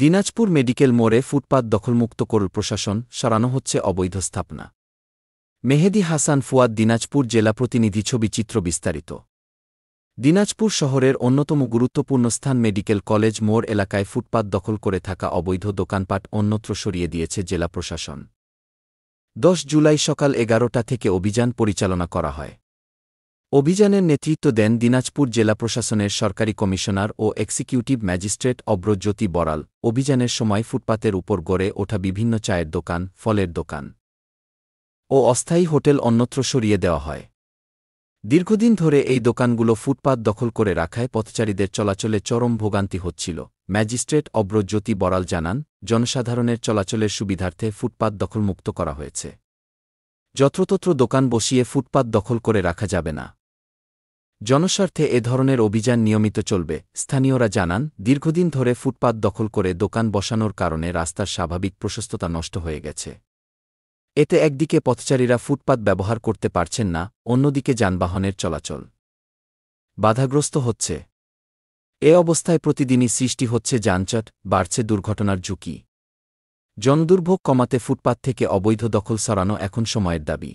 Dinajpur medical মোড়ে ফুটপাত দখলমুক্ত করল প্রশাসন, সরানো হচ্ছে অবৈধ স্থাপনা। মেহেদী হাসান ফুয়াদ, দিনাজপুর জেলা প্রতিনিধি। ছবি চিত্র বিস্তারিত। দিনাজপুর শহরের অন্যতম গুরুত্বপূর্ণ স্থান মেডিকেল কলেজ মোড় এলাকায় ফুটপাত দখল করে থাকা অবৈধ দোকানপাট অন্যত্র সরিয়ে দিয়েছে জেলা প্রশাসন। 10 জুলাই সকাল 11টা থেকে অভিযান পরিচালনা করা হয়। অভিযানের নেতৃত্ব দেন দিনাজপুর জেলা প্রশাসনের সরকারি কমিশনার ও এক্সিকিউটিভ ম্যাজিস্ট্রেট অব্রজ্যোতি বড়াল। অভিযানের সময় ফুটপাতের উপর গড়ে ওঠা বিভিন্ন চায়ের দোকান, ফলের দোকান ও অস্থায়ী হোটেল অন্যত্র সরিয়ে দেওয়া হয়। দীর্ঘদিন ধরে এই দোকানগুলো ফুটপাত দখল করে রাখায় পথচারীদের চলাচলে চরম ভোগান্তি হচ্ছিল। ম্যাজিস্ট্রেট অব্রজ্যোতি বড়াল জানান, জনসাধারণের চলাচলের সুবিধার্থে ফুটপাত দখলমুক্ত করা হয়েছে। যত্রতত্র দোকান বসিয়ে ফুটপাত দখল করে রাখা যাবে না। জনস্বার্থে এ ধরনের অভিযান নিয়মিত চলবে। স্থানীয়রা জানান, দীর্ঘদিন ধরে ফুটপাত দখল করে দোকান বসানোর কারণে রাস্তার স্বাভাবিক প্রশস্ততা নষ্ট হয়ে গেছে। এতে একদিকে পথচারীরা ফুটপাত ব্যবহার করতে পারছেন না, অন্যদিকে যানবাহনের চলাচল বাধাগ্রস্ত হচ্ছে। এ অবস্থায় প্রতিদিনই সৃষ্টি হচ্ছে যানজট, বাড়ছে দুর্ঘটনার ঝুঁকি। জনদুর্ভোগ কমাতে ফুটপাত থেকে অবৈধ দখল সরানো এখন সময়ের দাবি।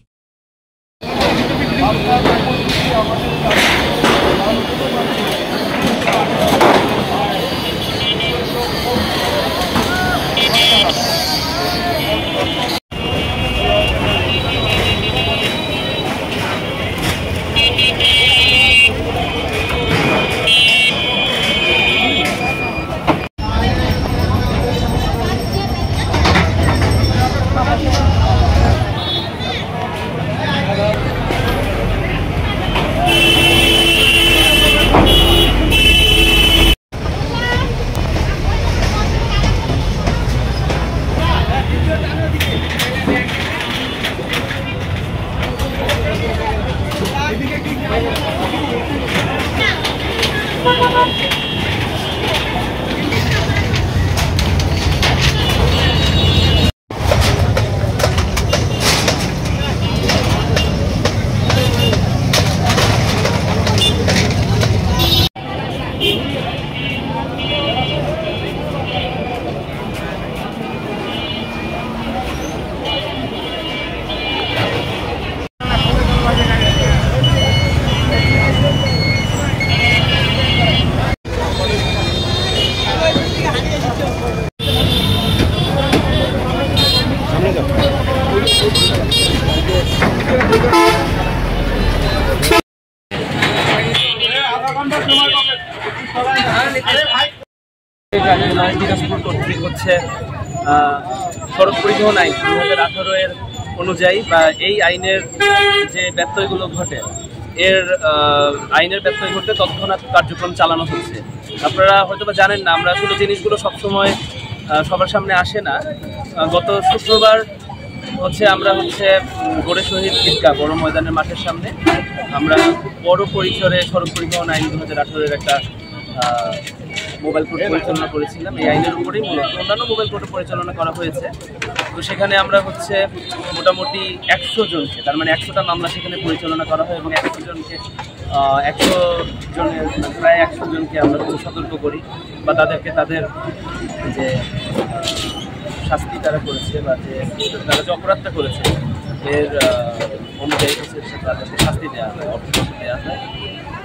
দিনাজপুর কর্তৃক হচ্ছে সড়ক পরিবহন আইন 2018 অনুযায়ী বা এই আইনের যে ব্যত্যয়গুলো ঘটে, আইনের ব্যত্যয় ঘটে তৎক্ষণাৎ কার্যক্রম চালানো হচ্ছে। আপনারা হয়তো বা জানেন না, আমরা আসলে জিনিসগুলো সবসময় সবার সামনে আসে না। গত শুক্রবার আমরা গোড়ে শহীদ ঈদগাহ বড় ময়দানের মাঠের সামনে আমরা বড় পরিসরে সড়ক পরিবহন আইন 2018 একটা মোবাইল কোর্ট পরিচালনা করেছিলাম। এই আইনের উপরেই মূলত অন্যান্য মোবাইল কোর্ট পরিচালনা করা হয়েছে। তো সেখানে আমরা মোটামুটি 100 জনকে, তার মানে 100টা মামলা সেখানে পরিচালনা করা হয় এবং 100 জনকে প্রায় 100 জনকে আমরা সতর্ক করি বা তাদেরকে তাদের যে শাস্তি তারা করেছে বা যে তারা যে অপরাধটা করেছে এর অনুযায়ী তাদেরকে শাস্তি দেওয়া হয়, অর্থদণ্ড দেওয়া হয়।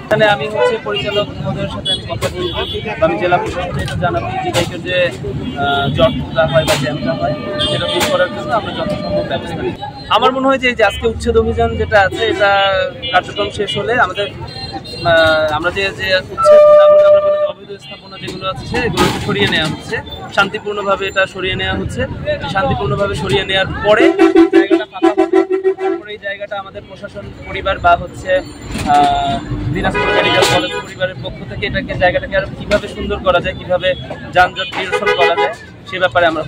এখানে আমি পরিচালক মহোদয়ের সাথে আমি কথা বলবো, আমি জেলা প্রশাসনকে এটা জানাবো যে বাইকের যে জটটা হয় বা জ্যামটা হয় সেটা দূর করার জন্য আমরা যথাসম্ভব ব্যবস্থা নিই। আমার মনে হয় যে আজকে উচ্ছেদ অভিযান যেটা আছে, এটা কার্যক্রম শেষ হলে আমরা যে উচ্ছেদ না বলে আমরা বলি অবৈধ স্থাপনা যেগুলো আছে সেগুলোকে সরিয়ে নেওয়া হচ্ছে, শান্তিপূর্ণভাবে এটা সরিয়ে নেওয়া হচ্ছে। শান্তিপূর্ণভাবে সরিয়ে নেওয়ার পরে জায়গাটা ফাঁকা হবে। তারপরে এই জায়গাটা আমাদের প্রশাসন পরিবার বা দিনাজপুর মেডিকেল কলেজ পরিবারের পক্ষ থেকে জায়গাটাকে আরো কিভাবে সুন্দর করা যায়, কিভাবে যানজট নিরসন করা যায় সে ব্যাপারে আমরা